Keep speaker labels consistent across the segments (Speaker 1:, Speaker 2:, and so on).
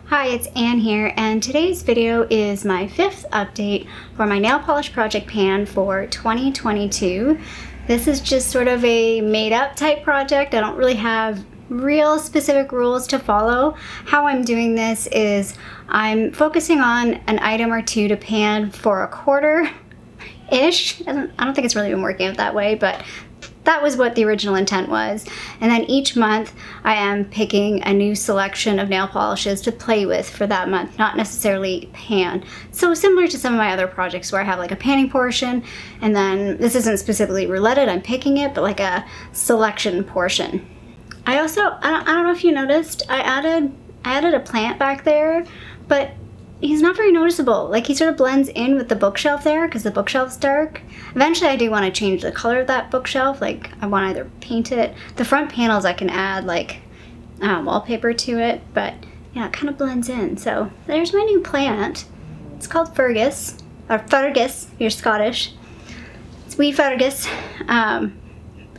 Speaker 1: Hi, it's Anne here, and today's video is my 5th update for my nail polish project pan for 2022. This is just sort of a made-up type project. I don't really have real specific rules to follow. How I'm doing this is I'm focusing on an item or two to pan for a quarter-ish. I don't think it's really been working out that way, but that was what the original intent was. And then each month I am picking a new selection of nail polishes to play with for that month, not necessarily pan. So similar to some of my other projects where I have like a panning portion, and then this isn't specifically rouletted, I'm picking it, but like a selection portion. I also, I don't know if you noticed, I added a plant back there, but he's not very noticeable. Like, he sort of blends in with the bookshelf there because the bookshelf's dark. Eventually I do want to change the color of that bookshelf. Like, I want to either paint it. The front panels I can add like wallpaper to it, but yeah, it kind of blends in. So there's my new plant. It's called Fergus, or Fergus if you're Scottish. It's wee Fergus. I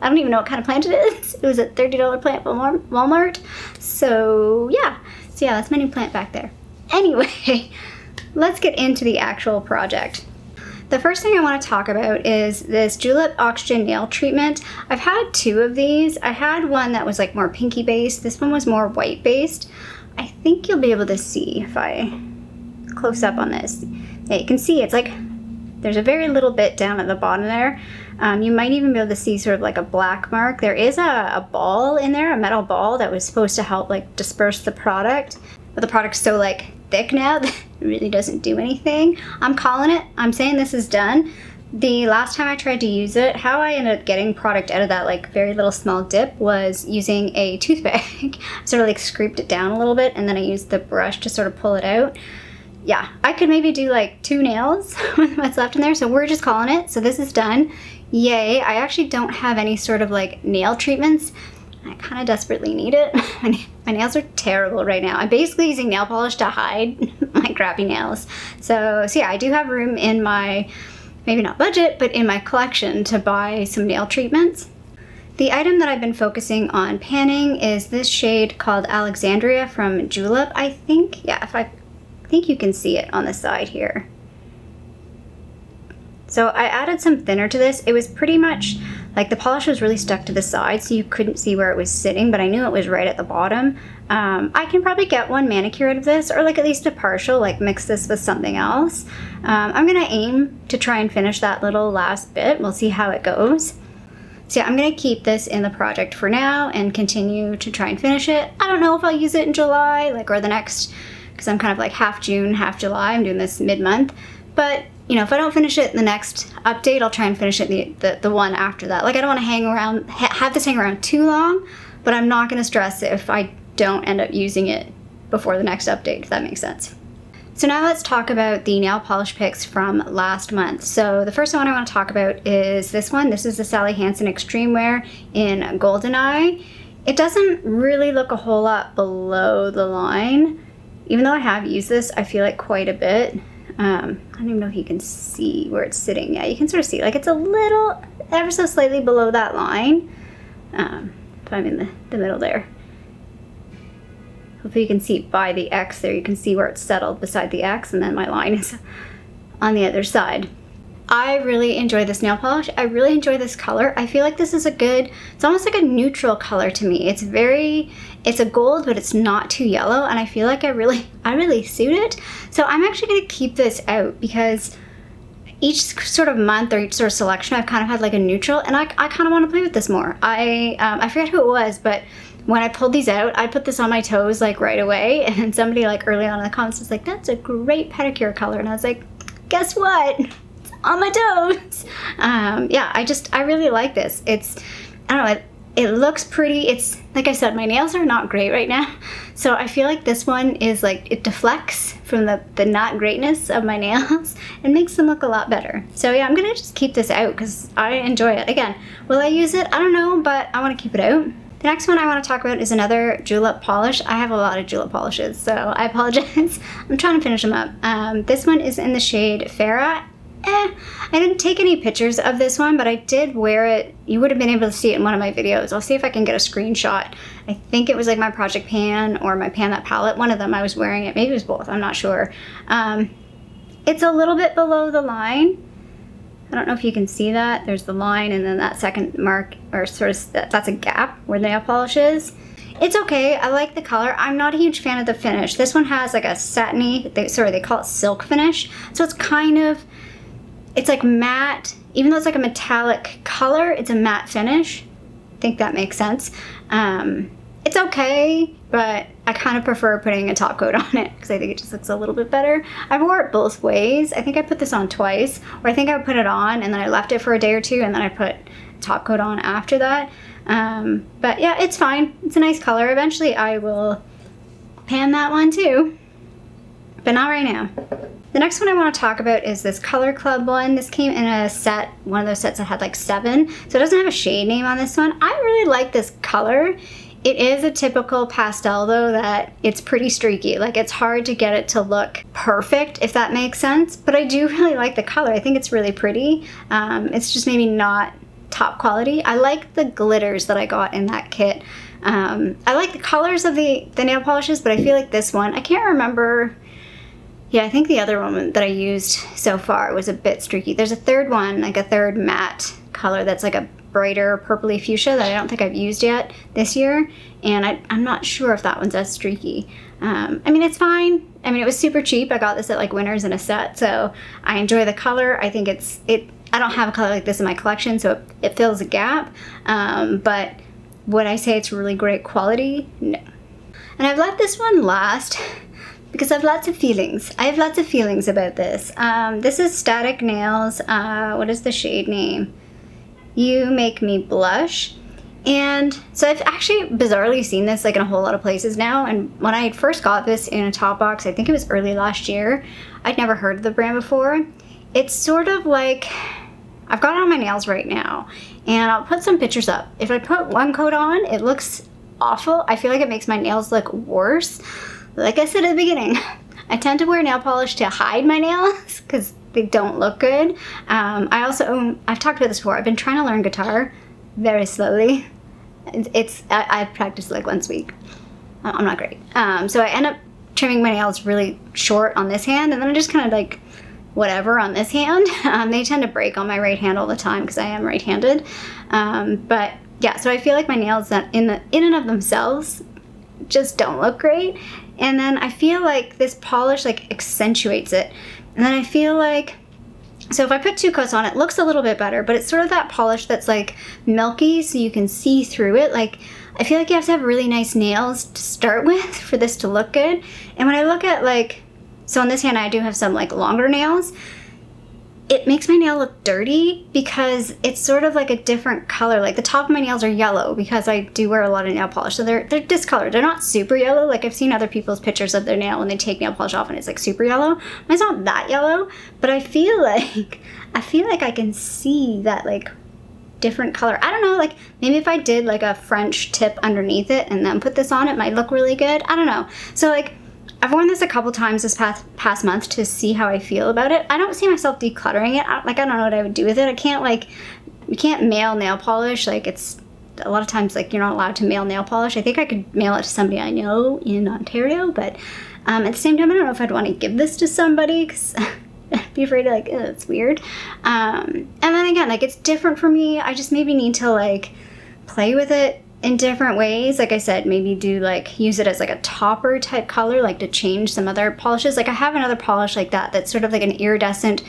Speaker 1: don't even know what kind of plant it is. It was a $30 plant from Walmart. So yeah, that's my new plant back there. Anyway, let's get into the actual project. The first thing I want to talk about is this Julep Oxygen Nail Treatment. I've had two of these. I had one that was like more pinky based. This one was more white based. I think you'll be able to see if I close up on this. Yeah, you can see it's like there's a very little bit down at the bottom there. You might even be able to see sort of like a black mark. There is a ball in there, a metal ball that was supposed to help like disperse the product. But the product's so like thick now that it really doesn't do anything. I'm calling it. I'm saying this is done. The last time I tried to use it, how I ended up getting product out of that like very little small dip was using a toothpick. Sort of like scraped it down a little bit, and then I used the brush to sort of pull it out. Yeah, I could maybe do like 2 nails with what's left in there, so we're just calling it. So this is done. Yay. I actually don't have any sort of like nail treatments. I kind of desperately need it. My nails are terrible right now. I'm basically using nail polish to hide my crappy nails. So yeah, I do have room in my, maybe not budget, but in my collection to buy some nail treatments. The item that I've been focusing on panning is this shade called Alexandria from Julep, I think. Yeah, I think you can see it on the side here. So I added some thinner to this. It was pretty much like the polish was really stuck to the side, so you couldn't see where it was sitting, but I knew it was right at the bottom. I can probably get one manicure out of this, or like at least a partial, like mix this with something else. I'm gonna aim to try and finish that little last bit. We'll see how it goes. So yeah, I'm gonna keep this in the project for now and continue to try and finish it. I don't know if I'll use it in July, like, or the next, because I'm kind of like half June, half July. I'm doing this mid-month, but you know, if I don't finish it in the next update, I'll try and finish it the one after that. Like, I don't want to hang around, have this hang around too long, but I'm not going to stress if I don't end up using it before the next update, if that makes sense. So now let's talk about the nail polish picks from last month. So the first one I want to talk about is this one. This is the Sally Hansen Extreme Wear in Goldeneye. It doesn't really look a whole lot below the line. Even though I have used this, I feel like quite a bit. I don't even know if you can see where it's sitting. Yeah, you can sort of see, like, it's a little, ever so slightly below that line. If I'm in the middle there. Hopefully you can see by the X there, you can see where it's settled beside the X, and then my line is on the other side. I really enjoy this nail polish. I really enjoy this color. I feel like this is it's almost like a neutral color to me. It's a gold, but it's not too yellow, and I feel like I really suit it. So I'm actually gonna keep this out because each sort of month or each sort of selection I've kind of had like a neutral, and I kind of want to play with this more. I forget who it was, but when I pulled these out, I put this on my toes like right away, and somebody like early on in the comments was like, "That's a great pedicure color," and I was like, "Guess what? On my toes." Yeah, I really like this. I don't know, it looks pretty. It's, like I said, my nails are not great right now, so I feel like this one is like, it deflects from the not greatness of my nails and makes them look a lot better. So yeah, I'm gonna just keep this out because I enjoy it. Again, will I use it? I don't know, but I want to keep it out. The next one I want to talk about is another Julep polish. I have a lot of Julep polishes, so I apologize. I'm trying to finish them up. This one is in the shade Farah. I didn't take any pictures of this one, but I did wear it. You would have been able to see it in one of my videos. I'll see if I can get a screenshot. I think it was like my project pan or my Pan That palette. One of them I was wearing it. Maybe it was both. I'm not sure. It's a little bit below the line. I don't know if you can see that. There's the line and then that second mark, or sort of, that's a gap where the nail polish is. It's okay. I like the color. I'm not a huge fan of the finish. This one has like a satiny, they call it silk finish. So it's kind of, it's like matte. Even though it's like a metallic color, it's a matte finish. I think that makes sense. It's okay, but I kind of prefer putting a top coat on it because I think it just looks a little bit better. I wore it both ways. I think I put this on twice, or I think I put it on and then I left it for a day or two and then I put top coat on after that. But yeah, it's fine. It's a nice color. Eventually I will pan that one too, but not right now. The next one I want to talk about is this Color Club one. This came in a set, one of those sets that had like 7. So it doesn't have a shade name on this one. I really like this color. It is a typical pastel though, that it's pretty streaky. Like it's hard to get it to look perfect, if that makes sense. But I do really like the color. I think it's really pretty. It's just maybe not top quality. I like the glitters that I got in that kit. I like the colors of the nail polishes, but I feel like this one, I can't remember. Yeah, I think the other one that I used so far was a bit streaky. There's a third one, like a third matte color that's like a brighter purpley fuchsia that I don't think I've used yet this year, and I'm not sure if that one's as streaky. I mean, it's fine. I mean, it was super cheap. I got this at like Winners in a set, so I enjoy the color. I think I don't have a color like this in my collection, so it fills a gap, but would I say it's really great quality? No. And I've left this one last because I have lots of feelings. I have lots of feelings about this. This is Static Nails. What is the shade name? You Make Me Blush. And so I've actually bizarrely seen this like in a whole lot of places now. And when I first got this in a top box, I think it was early last year, I'd never heard of the brand before. It's sort of like, I've got it on my nails right now, and I'll put some pictures up. If I put one coat on, it looks awful. I feel like it makes my nails look worse. Like I said at the beginning, I tend to wear nail polish to hide my nails because they don't look good. I've talked about this before, I've been trying to learn guitar very slowly. I've practiced like once a week. I'm not great. So I end up trimming my nails really short on this hand, and then I just kind of like whatever on this hand. They tend to break on my right hand all the time because I am right-handed. But yeah, so I feel like my nails in and of themselves just don't look great. And then I feel like this polish like accentuates it. And then I feel like, so if I put 2 coats on, it looks a little bit better, but it's sort of that polish that's like milky so you can see through it. Like, I feel like you have to have really nice nails to start with for this to look good. And when I look at like, so on this hand I do have some like longer nails, it makes my nail look dirty because it's sort of like a different color. Like the top of my nails are yellow because I do wear a lot of nail polish. So they're discolored. They're not super yellow. Like I've seen other people's pictures of their nail when they take nail polish off and it's like super yellow. Mine's not that yellow, but I feel like I can see that like different color. I don't know, like maybe if I did like a French tip underneath it and then put this on, it might look really good. I don't know. So like, I've worn this a couple times this past month to see how I feel about it. I don't see myself decluttering it. I don't know what I would do with it. I can't like, you can't mail nail polish. Like it's, a lot of times like you're not allowed to mail nail polish. I think I could mail it to somebody I know in Ontario, but at the same time, I don't know if I'd want to give this to somebody because I'd be afraid of like, it's weird. And then again, like it's different for me. I just maybe need to like play with it in different ways. Like I said, maybe do like use it as like a topper type color, like to change some other polishes. Like I have another polish like that that's sort of like an iridescent,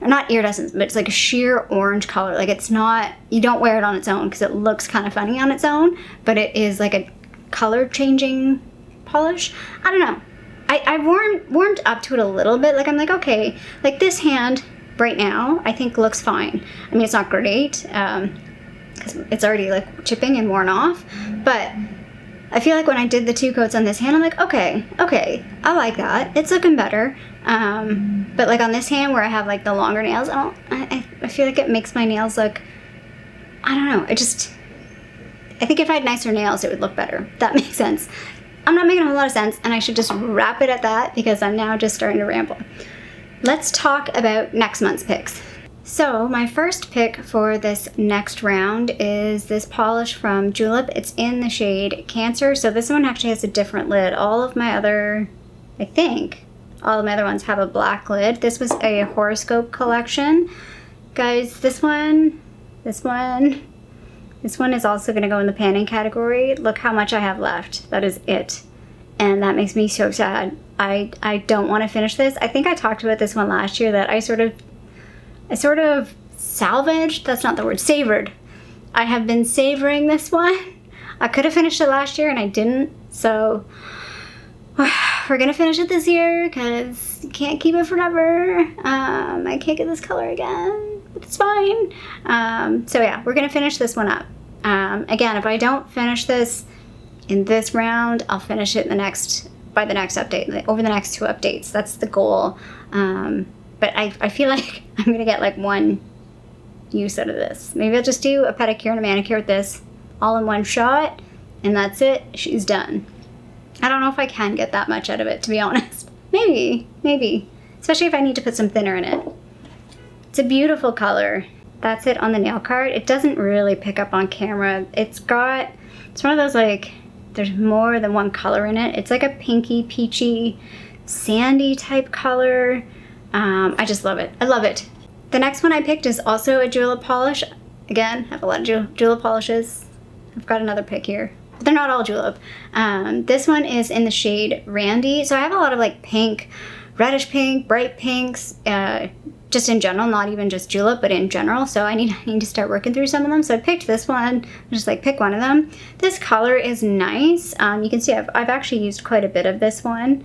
Speaker 1: or not iridescent, but it's like a sheer orange color. Like it's not, you don't wear it on its own because it looks kind of funny on its own, but it is like a color changing polish. I don't know. I warmed up to it a little bit. Like I'm like, okay, like this hand right now I think looks fine. I mean, it's not great. Because it's already like chipping and worn off, but I feel like when I did the 2 coats on this hand, I'm like, okay, I like that. It's looking better. But like on this hand where I have like the longer nails, I feel like it makes my nails look, I don't know. I think if I had nicer nails, it would look better. That makes sense. I'm not making a whole lot of sense, and I should just wrap it at that because I'm now just starting to ramble. Let's talk about next month's picks. So my first pick for this next round is this polish from Julep. It's in the shade Cancer. So this one actually has a different lid. All of my other ones have a black lid. This was a horoscope collection. Guys, this one is also gonna go in the panning category. Look how much I have left. That is it. And that makes me so sad. I don't want to finish this. I think I talked about this one last year that I sort of salvaged. That's not the word. Savored. I have been savoring this one. I could have finished it last year and I didn't. So we're gonna finish it this year because you can't keep it forever. I can't get this color again, but it's fine. So yeah, we're gonna finish this one up. Again, if I don't finish this in this round, I'll finish it by the next update, over the next 2 updates. That's the goal. But I feel like I'm gonna get like one use out of this. Maybe I'll just do a pedicure and a manicure with this all in one shot, and that's it. She's done. I don't know if I can get that much out of it, to be honest. Maybe. Especially if I need to put some thinner in it. It's a beautiful color. That's it on the nail card. It doesn't really pick up on camera. It's one of those like, there's more than one color in it. It's like a pinky, peachy, sandy type color. I just love it. I love it. The next one I picked is also a Julep polish. Again, I have a lot of Julep polishes. I've got another pick here, but they're not all Julep. This one is in the shade Randy. So I have a lot of like pink, reddish pink, bright pinks, just in general, not even just Julep, but in general. So I need to start working through some of them. So I picked this one, just like pick one of them. This color is nice. You can see I've actually used quite a bit of this one.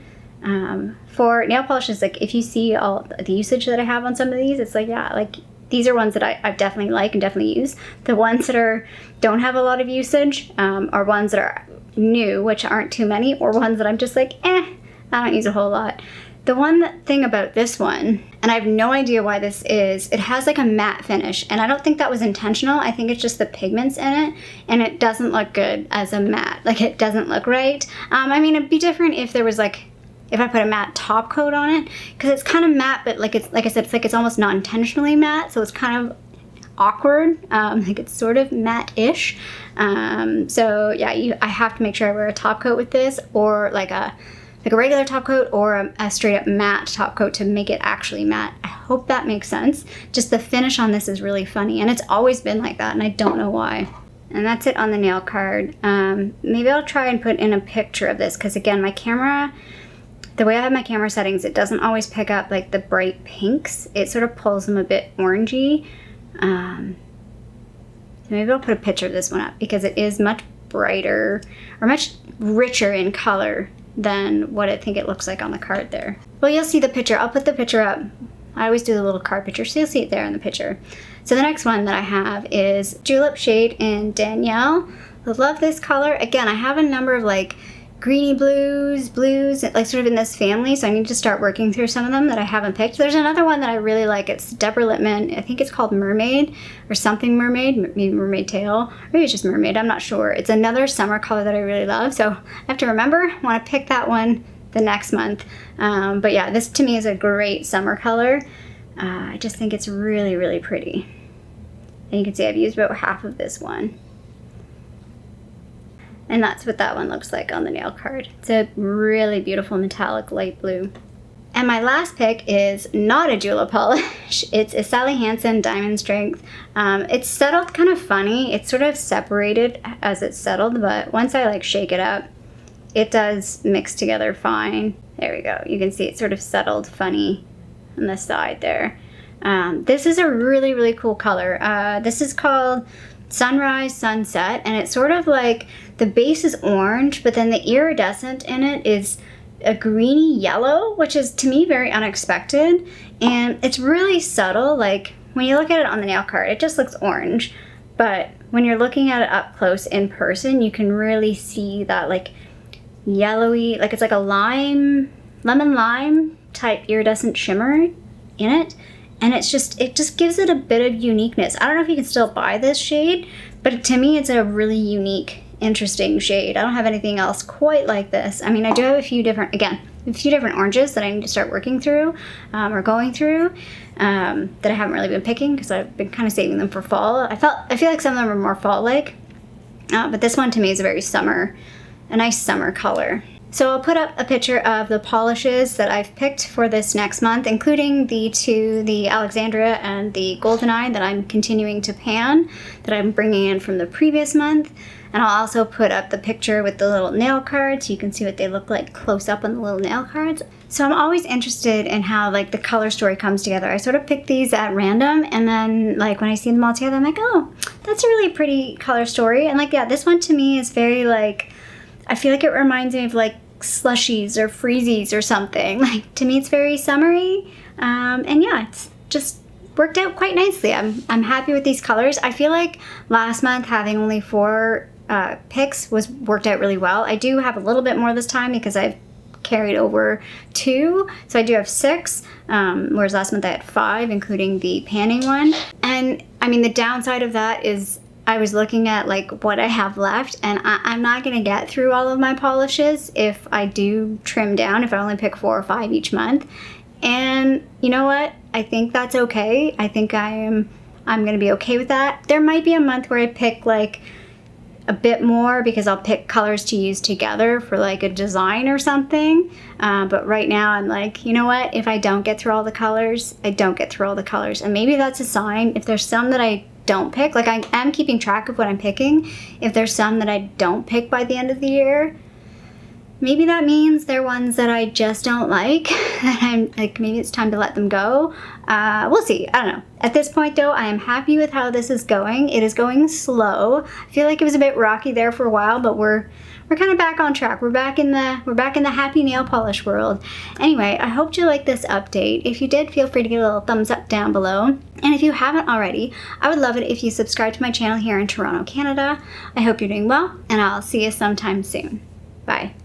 Speaker 1: For nail polishes, like if you see all the usage that I have on some of these, it's like, yeah, like these are ones that I definitely like and definitely use. The ones that don't have a lot of usage are ones that are new, which aren't too many, or ones that I'm just like, I don't use a whole lot. The one thing about this one, and I have no idea why this is, it has like a matte finish, and I don't think that was intentional. I think it's just the pigments in it, and it doesn't look good as a matte. Like it doesn't look right. I mean, it'd be different if there was like, if I put a matte top coat on it, because it's kind of matte, but like it's, like I said, it's like it's almost not intentionally matte, so it's kind of awkward. Like it's sort of matte-ish. So yeah, I have to make sure I wear a top coat with this, or like a regular top coat, or a straight up matte top coat to make it actually matte. I hope that makes sense. Just the finish on this is really funny, and it's always been like that, and I don't know why. And that's it on the nail card. Maybe I'll try and put in a picture of this, because again, my camera, the way I have my camera settings, it doesn't always pick up like the bright pinks. It sort of pulls them a bit orangey. So maybe I'll put a picture of this one up, because it is much brighter, or much richer in color than what I think it looks like on the card there. Well, you'll see the picture. I'll put the picture up. I always do the little card picture, so you'll see it there in the picture. So the next one that I have is Julep shade in Danielle. I love this color. Again, I have a number of like greeny blues, like sort of in this family, so I need to start working through some of them that I haven't picked. There's another one that I really like. It's Deborah Lippman. I think it's called Mermaid or something Mermaid, maybe Mermaid Tail, maybe it's just Mermaid, I'm not sure. It's another summer color that I really love, so I have to remember, I want to pick that one the next month. But yeah, this to me is a great summer color. I just think it's really, really pretty. And you can see I've used about half of this one. And that's what that one looks like on the nail card. It's a really beautiful metallic light blue. And my last pick is not a Julep polish. It's a Sally Hansen Diamond Strength. It's settled kind of funny. It's sort of separated as it's settled, but once I like shake it up, it does mix together fine. There we go. You can see it's sort of settled funny on the side there. This is a really, really cool color. This is called Sunrise Sunset, and it's sort of like the base is orange, but then the iridescent in it is a greeny yellow, which is to me very unexpected, and it's really subtle. Like when you look at it on the nail card, it just looks orange, but when you're looking at it up close in person, you can really see that like yellowy, like it's like a lemon lime type iridescent shimmer in it. And it just gives it a bit of uniqueness. I don't know if you can still buy this shade, but to me it's a really unique, interesting shade. I don't have anything else quite like this. I mean, I do have a few different, again, a few different oranges that I need to start working through or going through that I haven't really been picking because I've been kind of saving them for fall. I feel like some of them are more fall-like, but this one to me is a nice summer color. So I'll put up a picture of the polishes that I've picked for this next month, including the Alexandria and the Goldeneye that I'm continuing to pan, that I'm bringing in from the previous month. And I'll also put up the picture with the little nail cards so you can see what they look like close up on the little nail cards. So I'm always interested in how like the color story comes together. I sort of pick these at random, and then like when I see them all together, I'm like, oh, that's a really pretty color story. And like, yeah, this one to me is very like, I feel like it reminds me of like slushies or freezies or something. Like, to me it's very summery, and yeah, it's just worked out quite nicely. I'm happy with these colors. I feel like last month having only 4 picks worked out really well. I do have a little bit more this time because I've carried over 2, so I do have 6, whereas last month I had 5, including the panning one. And I mean, the downside of that is I was looking at like what I have left, and I'm not gonna get through all of my polishes if I do trim down, if I only pick 4 or 5 each month. And you know what? I think that's okay. I think I'm gonna be okay with that. There might be a month where I pick like a bit more because I'll pick colors to use together for like a design or something. But right now I'm like, you know what? If I don't get through all the colors, I don't get through all the colors. And maybe that's a sign. If there's some that I don't pick, like I am keeping track of what I'm picking. If there's some that I don't pick by the end of the year, maybe that means they're ones that I just don't like. I'm like, maybe it's time to let them go. We'll see. I don't know. At this point though, I am happy with how this is going. It is going slow. I feel like it was a bit rocky there for a while, but we're kind of back on track. We're back in the happy nail polish world. Anyway, I hope you liked this update. If you did, feel free to give a little thumbs up down below. And if you haven't already, I would love it if you subscribe to my channel here in Toronto, Canada. I hope you're doing well, and I'll see you sometime soon. Bye.